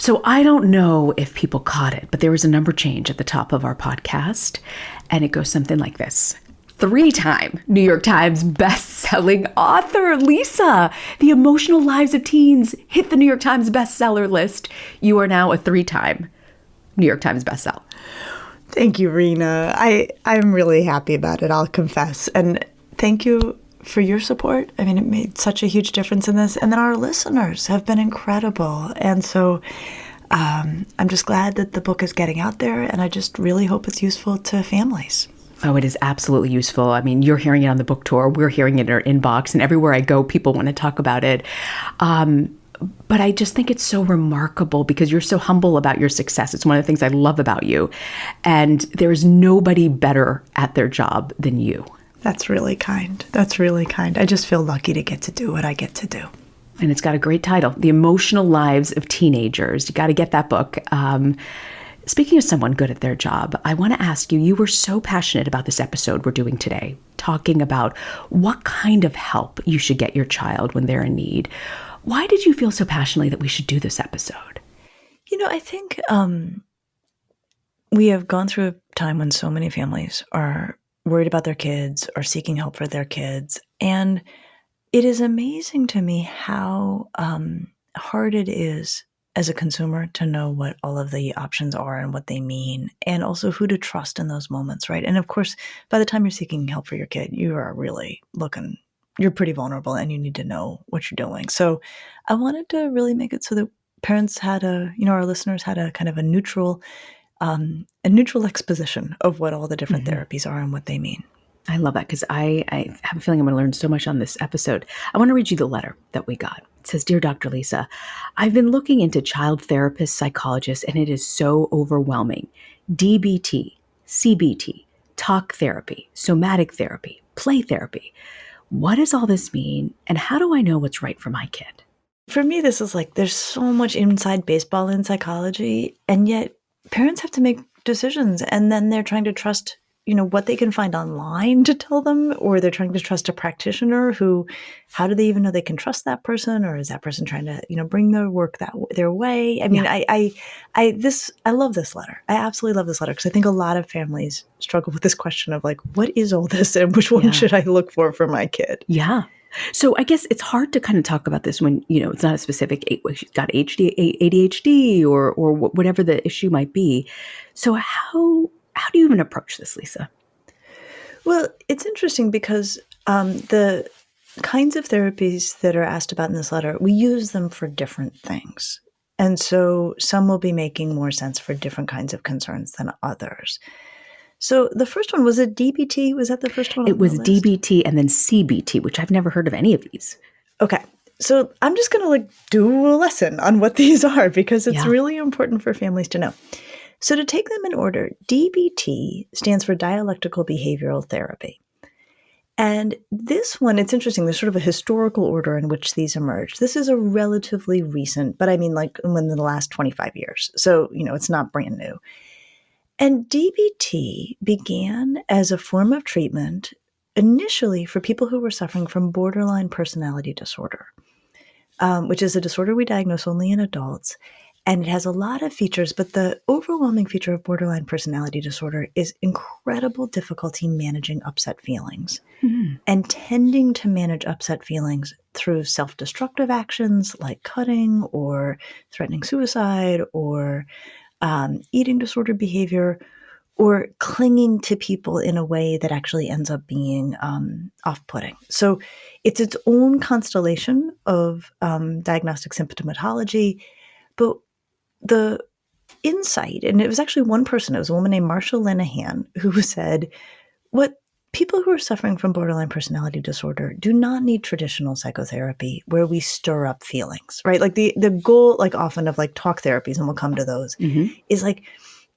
So I don't know if people caught it, but there was a number change at the top of our podcast, and it goes something like this. 3-time New York Times best-selling author, Lisa. The Emotional Lives of Teens hit the New York Times bestseller list. You are now a 3-time New York Times bestseller. Thank you, Reena. I'm really happy about it, I'll confess. And thank you for your support. I mean, it made such a huge difference in this. And then our listeners have been incredible. And so I'm just glad that the book is getting out there, and I just really hope it's useful to families. Oh, it is absolutely useful. I mean, you're hearing it on the book tour. We're hearing it in our inbox. And everywhere I go, people want to talk about it. But I just think it's so remarkable because you're so humble about your success. It's one of the things I love about you. And there's nobody better at their job than you. That's really kind. That's really kind. I just feel lucky to get to do what I get to do. And it's got a great title, The Emotional Lives of Teenagers. You got to get that book. Speaking of someone good at their job, I want to ask you, you were so passionate about this episode we're doing today, talking about what kind of help you should get your child when they're in need. Why did you feel so passionately that we should do this episode? You know, I think we have gone through a time when so many families are worried about their kids or seeking help for their kids. And it is amazing to me how hard it is as a consumer to know what all of the options are and what they mean, and also who to trust in those moments, right? And of course, by the time you're seeking help for your kid, you are really you're pretty vulnerable and you need to know what you're doing. So I wanted to really make it so that parents had our listeners had a kind of a neutral exposition of what all the different therapies are and what they mean. I love that because I have a feeling I'm going to learn so much on this episode. I want to read you the letter that we got. It says, Dear Dr. Lisa, I've been looking into child therapists, psychologists, and it is so overwhelming. DBT, CBT, talk therapy, somatic therapy, play therapy. What does all this mean? And how do I know what's right for my kid? For me, this is like, there's so much inside baseball in psychology, and yet parents have to make decisions, and then they're trying to trust what they can find online to tell them, or they're trying to trust a practitioner who, how do they even know they can trust that person? Or is that person trying to, bring their work their way? I mean, yeah. I love this letter. I absolutely love this letter because I think a lot of families struggle with this question of like, what is all this and which one should I look for my kid? Yeah. So I guess it's hard to kind of talk about this when, it's not a specific, she's got ADHD or whatever the issue might be. So how do you even approach this, Lisa? Well, it's interesting because the kinds of therapies that are asked about in this letter, we use them for different things. And so some will be making more sense for different kinds of concerns than others. So the first one, was it DBT? Was that the first one? It was DBT and then CBT, which I've never heard of any of these. Okay. So I'm just going to do a lesson on what these are because it's really important for families to know. So to take them in order, DBT stands for dialectical behavioral therapy. And this one, it's interesting, there's sort of a historical order in which these emerged. This is a relatively recent, but I mean within the last 25 years. So, it's not brand new. And DBT began as a form of treatment initially for people who were suffering from borderline personality disorder, which is a disorder we diagnose only in adults. And it has a lot of features, but the overwhelming feature of borderline personality disorder is incredible difficulty managing upset feelings and tending to manage upset feelings through self-destructive actions like cutting or threatening suicide or eating disordered behavior or clinging to people in a way that actually ends up being off-putting. So it's its own constellation of diagnostic symptomatology, but the insight, and it was actually one person, it was a woman named Marsha Linehan, who said, what people who are suffering from borderline personality disorder do not need traditional psychotherapy where we stir up feelings, right? Like the goal, often of talk therapies, and we'll come to those, is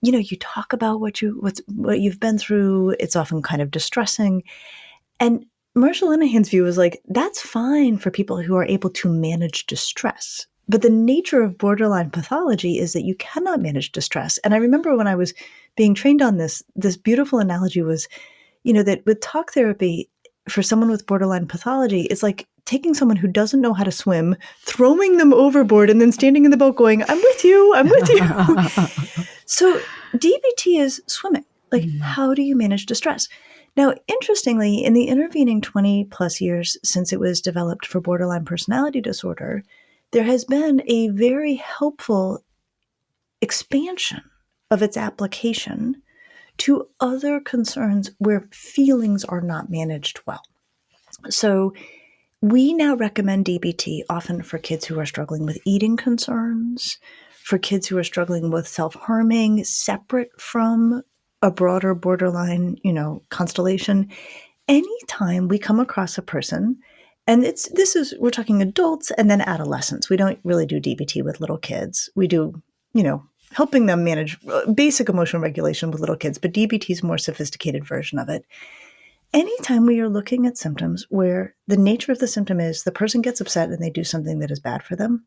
you talk about what you've been through. It's often kind of distressing. And Marsha Linehan's view was that's fine for people who are able to manage distress. But the nature of borderline pathology is that you cannot manage distress. And I remember when I was being trained on this beautiful analogy was, that with talk therapy, for someone with borderline pathology, it's like taking someone who doesn't know how to swim, throwing them overboard, and then standing in the boat going, I'm with you, I'm with you. So DBT is swimming. Like, how do you manage distress? Now, interestingly, in the intervening 20 plus years since it was developed for borderline personality disorder, there has been a very helpful expansion of its application to other concerns where feelings are not managed well. So we now recommend DBT often for kids who are struggling with eating concerns, for kids who are struggling with self-harming, separate from a broader borderline, constellation. Anytime we come across a person, and we're talking adults and then adolescents. We don't really do DBT with little kids. We do, helping them manage basic emotional regulation with little kids, but DBT is a more sophisticated version of it. Anytime we are looking at symptoms where the nature of the symptom is the person gets upset and they do something that is bad for them,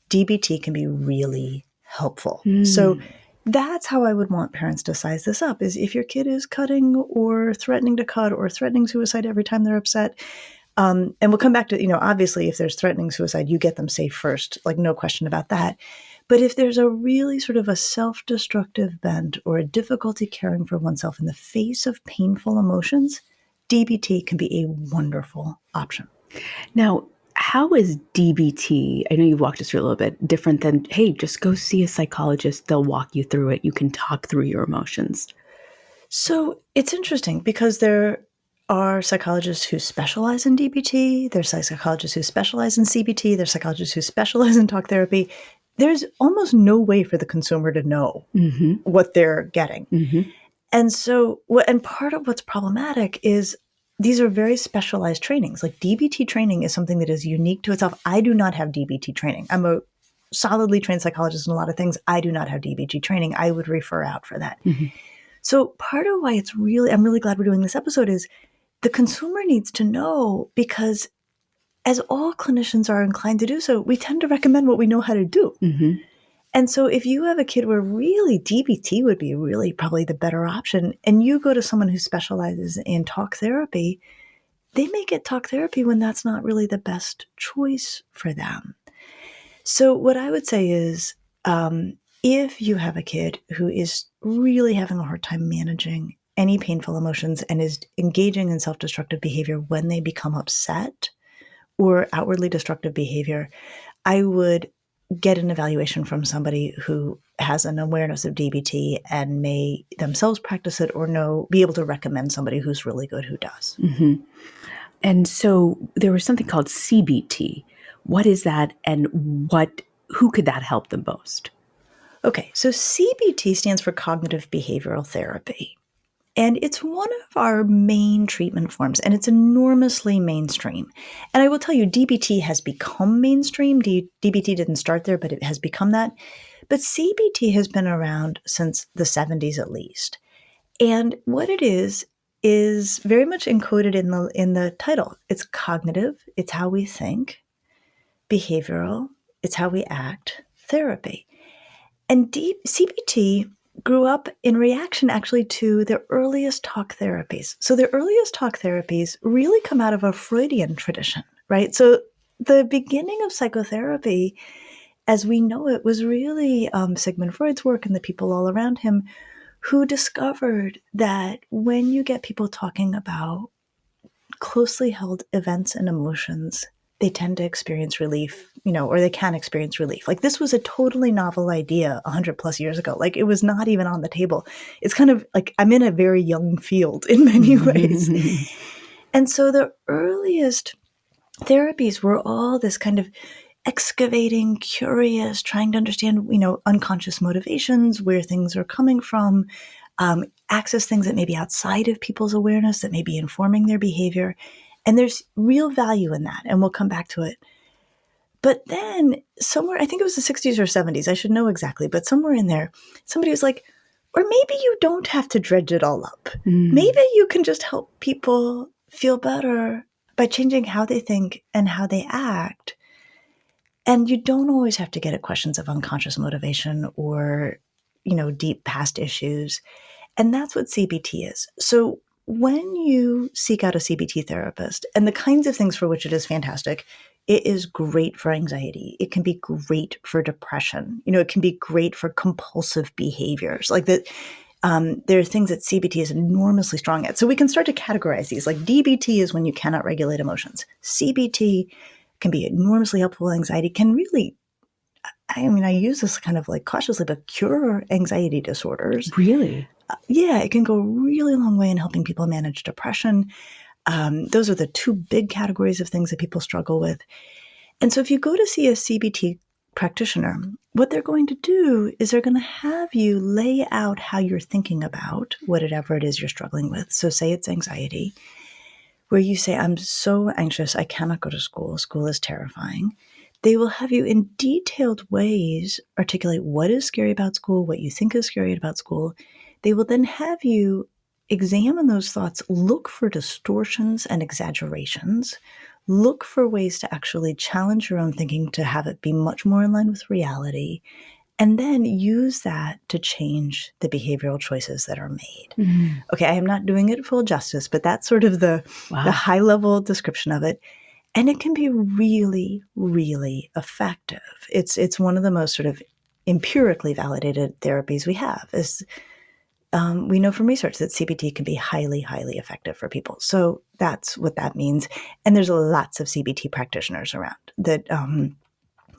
DBT can be really helpful. So that's how I would want parents to size this up, is if your kid is cutting or threatening to cut or threatening suicide every time they're upset. And we'll come back to, obviously, if there's threatening suicide, you get them safe first, like no question about that. But if there's a really sort of a self-destructive bent or a difficulty caring for oneself in the face of painful emotions, DBT can be a wonderful option. Now, how is DBT, I know you've walked us through a little bit, different than, hey, just go see a psychologist, they'll walk you through it, you can talk through your emotions? So it's interesting because there are psychologists who specialize in DBT, there's psychologists who specialize in CBT, there's psychologists who specialize in talk therapy. There's almost no way for the consumer to know what they're getting. And so, and part of what's problematic is these are very specialized trainings. Like DBT training is something that is unique to itself. I do not have DBT training. I'm a solidly trained psychologist in a lot of things. I do not have DBT training. I would refer out for that. So part of why I'm really glad we're doing this episode is the consumer needs to know, because as all clinicians are inclined to do so, we tend to recommend what we know how to do. And so if you have a kid where really DBT would be really probably the better option, and you go to someone who specializes in talk therapy, they may get talk therapy when that's not really the best choice for them. So what I would say is, if you have a kid who is really having a hard time managing any painful emotions and is engaging in self-destructive behavior when they become upset or outwardly destructive behavior, I would get an evaluation from somebody who has an awareness of DBT and may themselves practice it or be able to recommend somebody who's really good who does. And so there was something called CBT. What is that, and who could that help the most? Okay, so CBT stands for cognitive behavioral therapy. And it's one of our main treatment forms, and it's enormously mainstream. And I will tell you, DBT has become mainstream. DBT didn't start there, but it has become that. But CBT has been around since the 70s at least. And what it is very much encoded in the title. It's cognitive, it's how we think, behavioral, it's how we act, therapy. And CBT grew up in reaction actually to the earliest talk therapies. So the earliest talk therapies really come out of a Freudian tradition, right? So the beginning of psychotherapy, as we know it, was really Sigmund Freud's work and the people all around him who discovered that when you get people talking about closely held events and emotions, they tend to experience relief, or they can experience relief. Like, this was a totally novel idea 100 plus years ago. Like, it was not even on the table. It's kind of like I'm in a very young field in many ways. And so the earliest therapies were all this kind of excavating, curious, trying to understand, unconscious motivations, where things are coming from, access things that may be outside of people's awareness, that may be informing their behavior. And there's real value in that, and we'll come back to it. But then somewhere, I think it was the 60s or 70s, I should know exactly, but somewhere in there, somebody was like, or maybe you don't have to dredge it all up. Maybe you can just help people feel better by changing how they think and how they act. And you don't always have to get at questions of unconscious motivation or, deep past issues. And that's what CBT is. So when you seek out a CBT therapist and the kinds of things for which it is fantastic, it is great for anxiety. It can be great for depression. It can be great for compulsive behaviors like that. There are things that CBT is enormously strong at. So we can start to categorize these. Like DBT is when you cannot regulate emotions. CBT can be enormously helpful. Anxiety can really, I use this kind of like cautiously, but cure anxiety disorders. Really? Yeah, it can go a really long way in helping people manage depression. Those are the two big categories of things that people struggle with. And so if you go to see a CBT practitioner, what they're going to do is they're going to have you lay out how you're thinking about whatever it is you're struggling with. So say it's anxiety, where you say, I'm so anxious, I cannot go to school. School is terrifying. They will have you in detailed ways articulate what is scary about school, what you think is scary about school. They will then have you examine those thoughts, look for distortions and exaggerations, look for ways to actually challenge your own thinking to have it be much more in line with reality, and then use that to change the behavioral choices that are made. Mm. Okay, I am not doing it full justice, but that's sort of the high level description of it. And it can be really, really effective. It's one of the most sort of empirically validated therapies we have. We know from research that CBT can be highly, highly effective for people. So that's what that means. And there's lots of CBT practitioners around that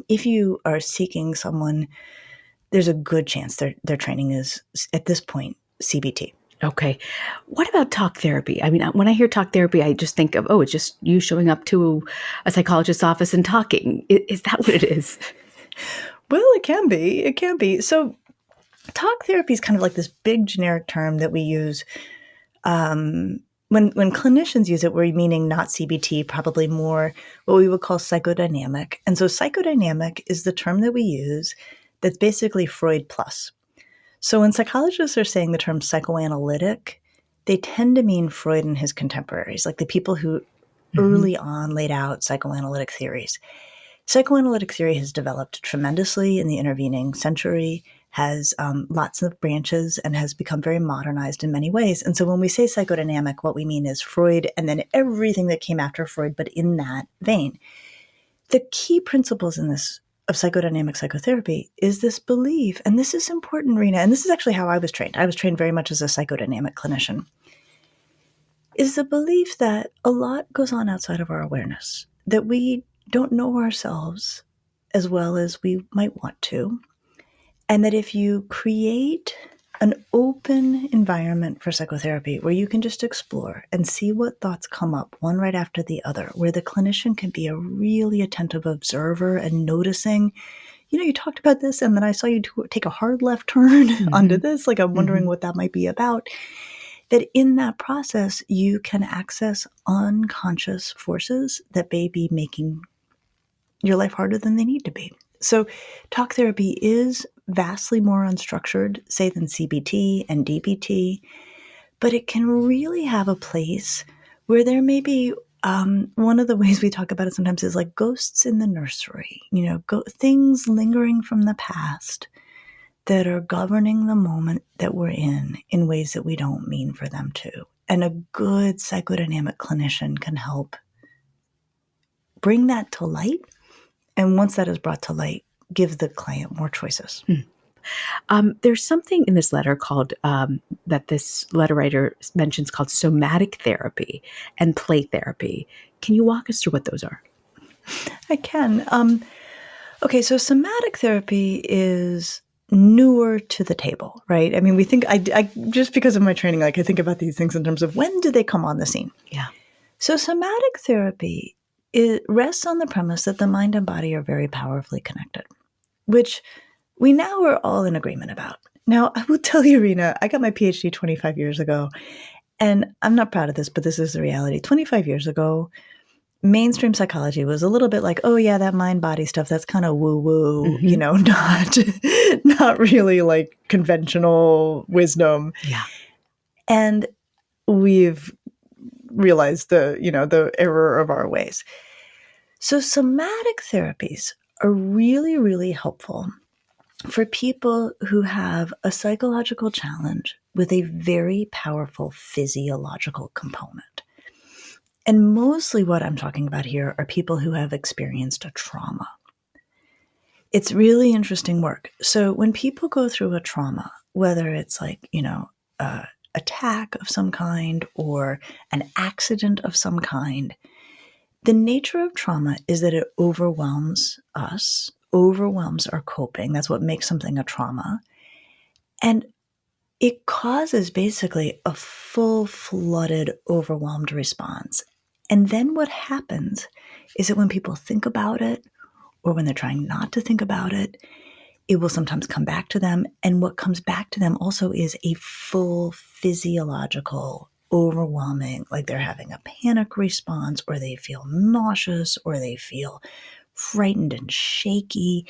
if you are seeking someone, there's a good chance their training is, at this point, CBT. Okay. What about talk therapy? I mean, when I hear talk therapy, I just think of, it's just you showing up to a psychologist's office and talking. Is that what it is? Well, it can be. It can be. So talk therapy is kind of like this big generic term that we use when clinicians use it, we're meaning not CBT, probably more what we would call psychodynamic. And so psychodynamic is the term that we use that's basically Freud plus. So when psychologists are saying the term psychoanalytic, they tend to mean Freud and his contemporaries, like the people who early on laid out psychoanalytic theories. Psychoanalytic theory has developed tremendously in the intervening century, has lots of branches, and has become very modernized in many ways. And so when we say psychodynamic, what we mean is Freud and then everything that came after Freud, but in that vein. The key principles in this of psychodynamic psychotherapy is this belief, and this is important, Reena, and this is actually how I was trained. I was trained very much as a psychodynamic clinician, is the belief that a lot goes on outside of our awareness, that we don't know ourselves as well as we might want to, and that if you create an open environment for psychotherapy where you can just explore and see what thoughts come up one right after the other, where the clinician can be a really attentive observer and noticing, you talked about this and then I saw you take a hard left turn onto this, like I'm wondering what that might be about, that in that process you can access unconscious forces that may be making your life harder than they need to be. So talk therapy is vastly more unstructured, say, than CBT and DBT, but it can really have a place where there may be one of the ways we talk about it sometimes is like ghosts in the nursery, things lingering from the past that are governing the moment that we're in ways that we don't mean for them to. And a good psychodynamic clinician can help bring that to light. And once that is brought to light, give the client more choices. There's something in this letter called, that this letter writer mentions called somatic therapy and play therapy. Can you walk us through what those are? I can. Okay, so somatic therapy is newer to the table, right? I mean, we think, I just because of my training, I think about these things in terms of when do they come on the scene? Yeah. So somatic therapy, it rests on the premise that the mind and body are very powerfully connected, which we now are all in agreement about. Now, I will tell you, Reena, I got my PhD 25 years ago, and I'm not proud of this, but this is the reality. 25 years ago, mainstream psychology was a little bit like, oh yeah, that mind-body stuff, that's kind of woo-woo, not really like conventional wisdom. Yeah. And we've realized the error of our ways. So somatic therapies are really, really helpful for people who have a psychological challenge with a very powerful physiological component. And mostly what I'm talking about here are people who have experienced a trauma. It's really interesting work. So when people go through a trauma, whether it's like, attack of some kind or an accident of some kind, the nature of trauma is that it overwhelms us, overwhelms our coping. That's what makes something a trauma. And it causes basically a full, flooded, overwhelmed response. And then what happens is that when people think about it, or when they're trying not to think about it, it will sometimes come back to them. And what comes back to them also is a full physiological, overwhelming, like they're having a panic response, or they feel nauseous, or they feel frightened and shaky,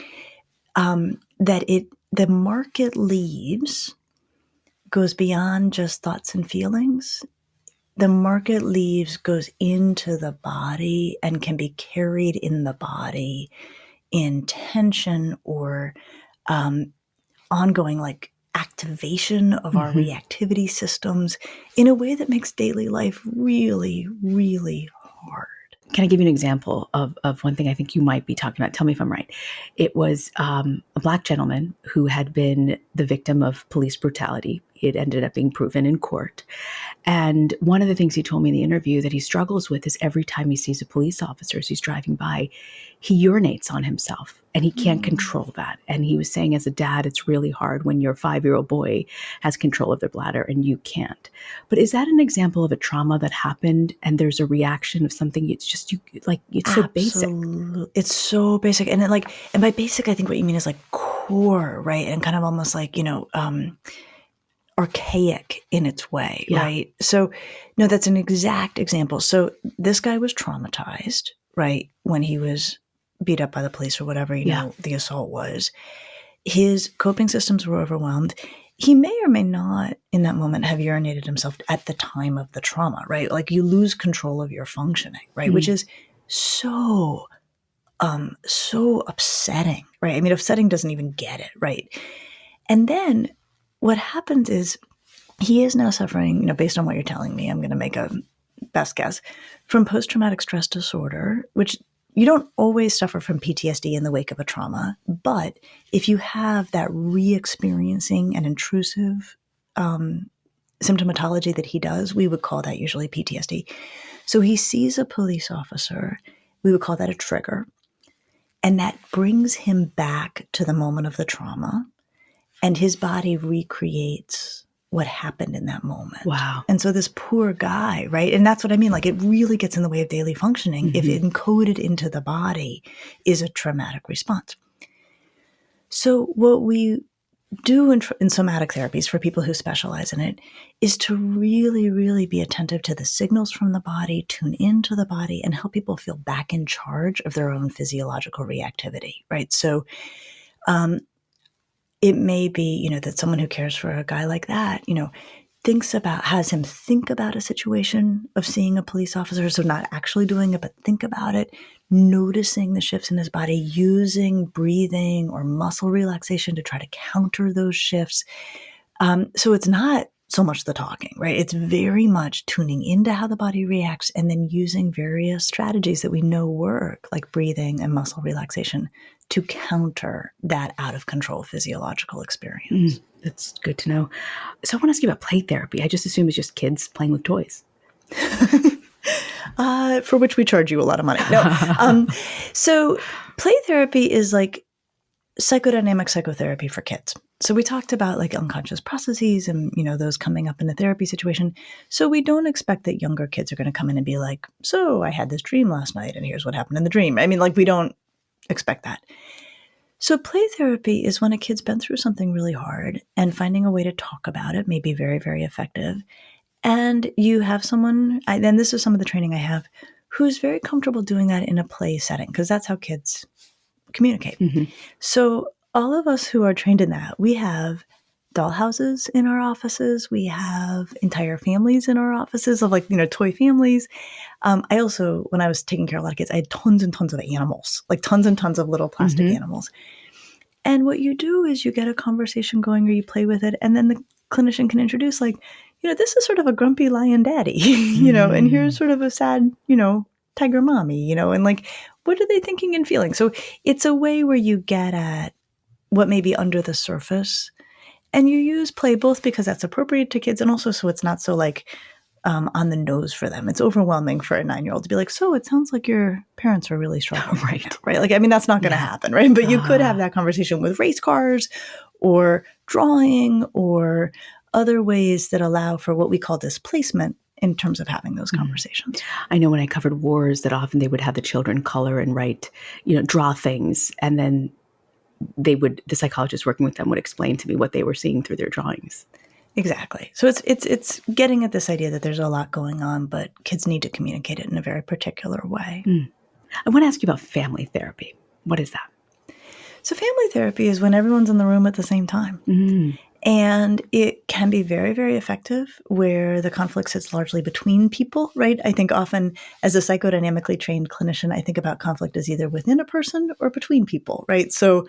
the mark it leaves goes beyond just thoughts and feelings. The mark it leaves goes into the body and can be carried in the body in tension or ongoing like activation of our reactivity systems in a way that makes daily life really, really hard. Can I give you an example of one thing I think you might be talking about? Tell me if I'm right. It was a Black gentleman who had been the victim of police brutality. It ended up being proven in court. And one of the things he told me in the interview that he struggles with is every time he sees a police officer as he's driving by, he urinates on himself and he can't control that. And he was saying as a dad, it's really hard when your 5-year-old boy has control of their bladder and you can't. But is that an example of a trauma that happened and there's a reaction of something? It's just it's so basic. It's so basic. And and by basic, I think what you mean is like core, right? And kind of almost like, archaic in its way, right? So, no, that's an exact example. So this guy was traumatized, right? When he was beat up by the police or whatever, the assault was. His coping systems were overwhelmed. He may or may not in that moment have urinated himself at the time of the trauma, right? Like you lose control of your functioning, right? Which is so upsetting, right? I mean, upsetting doesn't even get it, right? And then what happens is he is now suffering, based on what you're telling me, I'm going to make a best guess, from post-traumatic stress disorder, which you don't always suffer from PTSD in the wake of a trauma. But if you have that re-experiencing and intrusive symptomatology that he does, we would call that usually PTSD. So he sees a police officer, we would call that a trigger. And that brings him back to the moment of the trauma. And his body recreates what happened in that moment. Wow. And so this poor guy, right? And that's what I mean. Like it really gets in the way of daily functioning if encoded into the body is a traumatic response. So what we do in somatic therapies for people who specialize in it is to really, really be attentive to the signals from the body, tune into the body, and help people feel back in charge of their own physiological reactivity, right? So it may be, that someone who cares for a guy like that, has him think about a situation of seeing a police officer, so not actually doing it, but think about it, noticing the shifts in his body, using breathing or muscle relaxation to try to counter those shifts. So it's not so much the talking, right? It's very much tuning into how the body reacts and then using various strategies that we know work, like breathing and muscle relaxation, to counter that out of control physiological experience. That's good to know. So I want to ask you about play therapy. I just assume it's just kids playing with toys. For which we charge you a lot of money. No. So play therapy is like psychodynamic psychotherapy for kids. So we talked about like unconscious processes and, those coming up in a therapy situation. So we don't expect that younger kids are going to come in and be like, so I had this dream last night and here's what happened in the dream. I mean, like we don't expect that. So play therapy is when a kid's been through something really hard and finding a way to talk about it may be very, very effective. And you have someone, and this is some of the training I have, who's very comfortable doing that in a play setting because that's how kids communicate. So all of us who are trained in that, we have dollhouses in our offices. We have entire families in our offices of toy families. I also, when I was taking care of a lot of kids, I had tons and tons of animals, like tons and tons of little plastic animals. And what you do is you get a conversation going or you play with it. And then clinician can introduce, like, this is sort of a grumpy lion daddy, and here's sort of a sad, tiger mommy, and like, what are they thinking and feeling? So it's a way where you get at what may be under the surface, and you use play both because that's appropriate to kids and also so it's not so like on the nose for them. It's overwhelming for a 9-year-old to be like, so it sounds like your parents are really struggling right now, right? Like, I mean, that's not going to happen, right? But you could have that conversation with race cars or drawing or other ways that allow for what we call displacement in terms of having those conversations. I know when I covered wars that often they would have the children color and write, draw things, and then the psychologist working with them would explain to me what they were seeing through their drawings. Exactly. So it's getting at this idea that there's a lot going on, but kids need to communicate it in a very particular way. I want to ask you about family therapy. What is that? So family therapy is when everyone's in the room at the same time. And it can be very, very effective where the conflict sits largely between people, right? I think often as a psychodynamically trained clinician, I think about conflict as either within a person or between people, right? So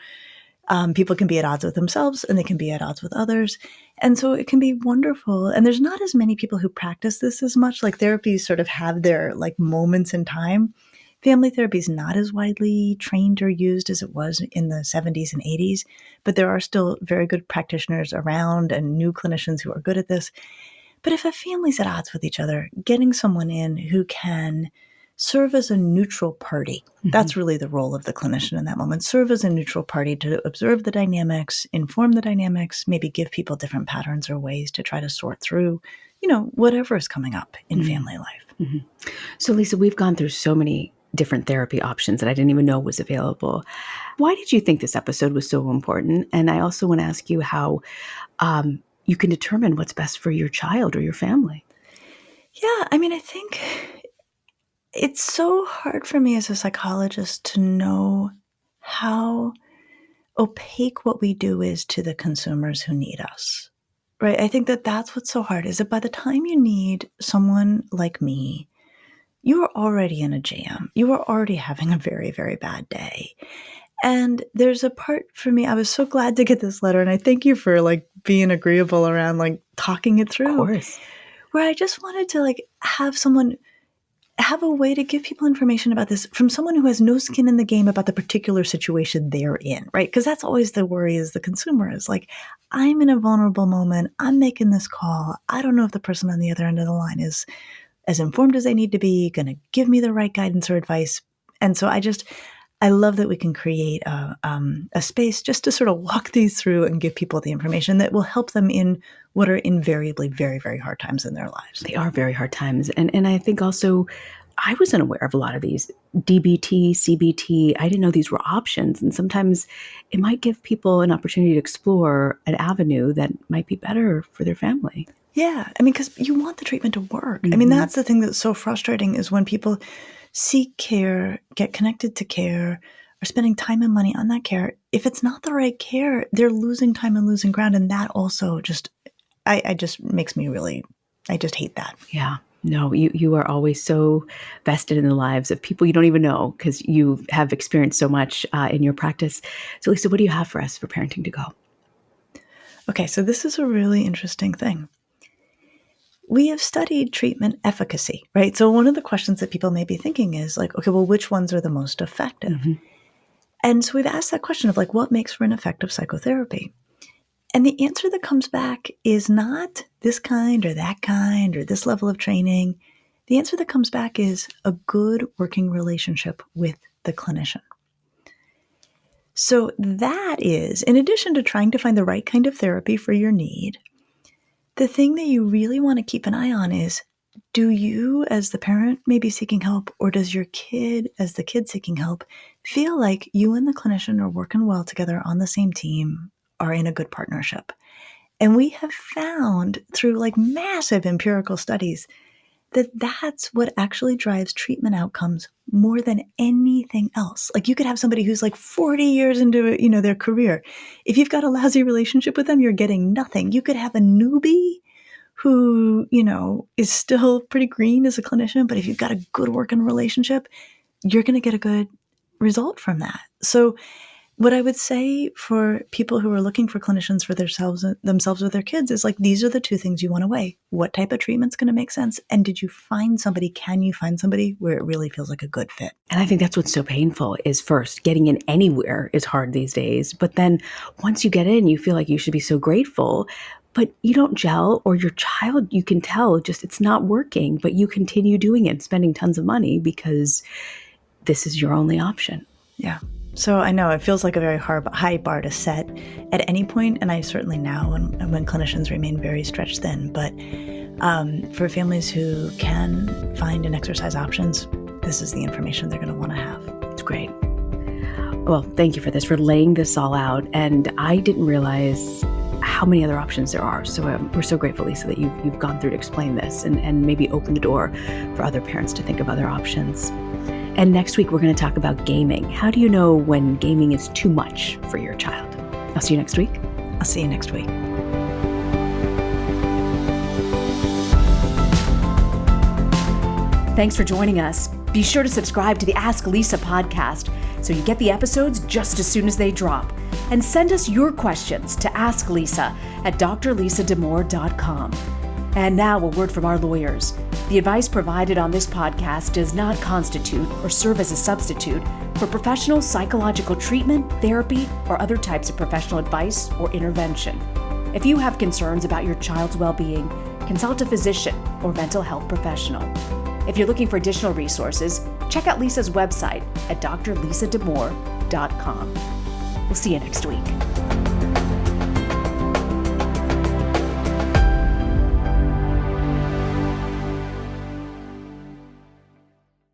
people can be at odds with themselves and they can be at odds with others. And so it can be wonderful. And there's not as many people who practice this as much. Like therapies sort of have their like moments in time. Family therapy is not as widely trained or used as it was in the 70s and 80s, but there are still very good practitioners around and new clinicians who are good at this. But if a family's at odds with each other, getting someone in who can serve as a neutral party, that's really the role of the clinician in that moment. Serve as a neutral party to observe the dynamics, inform the dynamics, maybe give people different patterns or ways to try to sort through, whatever is coming up in family life. So, Lisa, we've gone through so many different therapy options that I didn't even know was available. Why did you think this episode was so important? And I also want to ask you how you can determine what's best for your child or your family. Yeah, I mean, I think it's so hard for me as a psychologist to know how opaque what we do is to the consumers who need us, right? I think that that's what's so hard is that by the time you need someone like me, you are already in a jam. You are already having a very, very bad day. And there's a part for me, I was so glad to get this letter, and I thank you for like being agreeable around like talking it through. Of course. Where I just wanted to like have a way to give people information about this from someone who has no skin in the game about the particular situation they're in, right? Because that's always the worry as the consumer is like, I'm in a vulnerable moment. I'm making this call. I don't know if the person on the other end of the line is as informed as they need to be, going to give me the right guidance or advice. And so I love that we can create a space just to sort of walk these through and give people the information that will help them in what are invariably very, very hard times in their lives. They are very hard times. And I think also I wasn't aware of a lot of these DBT, CBT. I didn't know these were options. And sometimes it might give people an opportunity to explore an avenue that might be better for their family. Yeah. I mean, because you want the treatment to work. I mean, that's the thing that's so frustrating is when people seek care, get connected to care, are spending time and money on that care. If it's not the right care, they're losing time and losing ground. And that also just, I just makes me really, I just hate that. Yeah. No, you are always so vested in the lives of people you don't even know because you have experienced so much in your practice. So, Lisa, what do you have for us for Parenting to Go? Okay, so this is a really interesting thing. We have studied treatment efficacy, right? So one of the questions that people may be thinking is like, okay, well, which ones are the most effective? And so we've asked that question of like, what makes for an effective psychotherapy? And the answer that comes back is not this kind or that kind or this level of training. The answer that comes back is a good working relationship with the clinician. So that is, in addition to trying to find the right kind of therapy for your need, the thing that you really want to keep an eye on is, do you as the parent maybe seeking help, or does your kid as the kid seeking help feel like you and the clinician are working well together on the same team, are in a good partnership? And we have found through like massive empirical studies that that's what actually drives treatment outcomes more than anything else. Like you could have somebody who's like 40 years into, their career. If you've got a lousy relationship with them, you're getting nothing. You could have a newbie who, is still pretty green as a clinician, but if you've got a good working relationship, you're going to get a good result from that. So What I would say for people who are looking for clinicians for themselves or their kids is like, these are the two things you want to weigh. What type of treatment's going to make sense? And can you find somebody where it really feels like a good fit? And I think that's what's so painful is first, getting in anywhere is hard these days. But then once you get in, you feel like you should be so grateful, but you don't gel, or your child, you can tell just it's not working, but you continue doing it, spending tons of money because this is your only option. Yeah. So I know it feels like a very high bar to set at any point, and I certainly now when clinicians remain very stretched thin. But for families who can find and exercise options, this is the information they're going to want to have. It's great. Well, thank you for this, for laying this all out. And I didn't realize how many other options there are. So we're so grateful, Lisa, that you've gone through to explain this and maybe open the door for other parents to think of other options. And next week, we're going to talk about gaming. How do you know when gaming is too much for your child? I'll see you next week. I'll see you next week. Thanks for joining us. Be sure to subscribe to the Ask Lisa podcast so you get the episodes just as soon as they drop. And send us your questions to askLisa@drlisadamore.com. And now a word from our lawyers. The advice provided on this podcast does not constitute or serve as a substitute for professional psychological treatment, therapy, or other types of professional advice or intervention. If you have concerns about your child's well-being, consult a physician or mental health professional. If you're looking for additional resources, check out Lisa's website at drlisadamore.com. We'll see you next week.